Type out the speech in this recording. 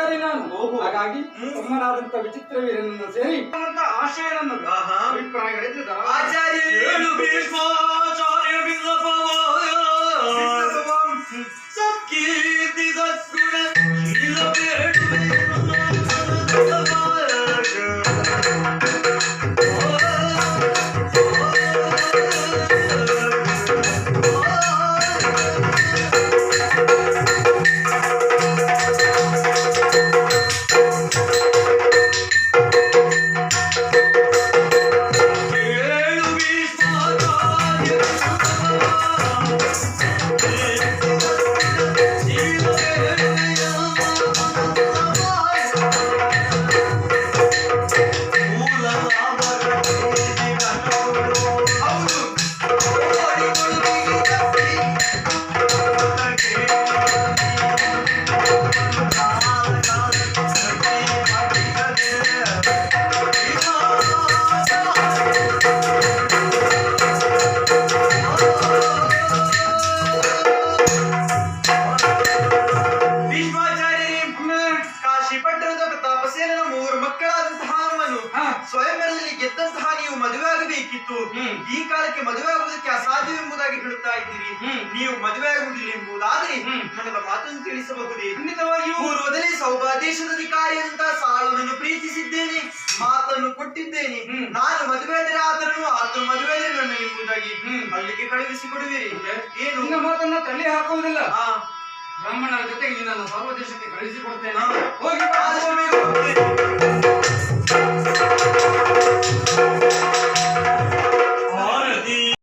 ಬ್ರಹ್ಮಚಾರಿ ನಾನು. ಹಾಗಾಗಿ ತಮ್ಮನಾದಂತ ವಿಚಿತ್ರ ವೀರನನ್ನು ಸೇರಿ ಆಶಯ ನನ್ನದು. ಅಭಿಪ್ರಾಯಗಳಿದ್ರೆ ಆಚಾರ್ಯ ಸ್ವಯಂವರದಲ್ಲಿ ಗೆದ್ದಂತಹ ನೀವು ಮದುವೆ ಆಗಬೇಕಿತ್ತು. ಈ ಕಾಲಕ್ಕೆ ಮದುವೆ ಆಗುವುದಕ್ಕೆ ಅಸಾಧ್ಯವೆಂಬುದಾಗಿ ಹೇಳುತ್ತಾ ಇದ್ದೀರಿ. ನೀವು ಮದುವೆ ಆಗುವುದಿಲ್ಲ ಎಂಬುದಾದರೆ ನನಗೆ ಮಾತನ್ನು ತಿಳಿಸಬಹುದೇ? ಖಂಡಿತವಾಗಿಯೂ ಪೂರ್ವದಲ್ಲಿ ಸೌಭಾದೇಶದ ಅಧಿಕಾರಿಯಂತ ಸಾಳುವನ್ನು ಪ್ರೀತಿಸಿದ್ದೇನೆ, ಮಾತನ್ನು ಕೊಟ್ಟಿದ್ದೇನೆ. ನಾನು ಮದುವೆ ಆದರೆ ಆತನು, ಆತನು ಮದುವೆ ಆದರೆ ನನ್ನ ಎಂಬುದಾಗಿ ಅಲ್ಲಿಗೆ ಕಳುಹಿಸಿಕೊಡುವಿರಿ. ಏನು ನಿನ್ನ ಮಾತನ್ನ ತಳ್ಳಿ ಹಾಕುವುದಿಲ್ಲ. ಬ್ರಾಹ್ಮಣರ ಜೊತೆಗೆ ನಿನ್ನನ್ನು ಸರ್ವದೇಶಕ್ಕೆ ಕಳುಹಿಸಿಕೊಡ್ತೇನೆ. ಹೋಗಿ.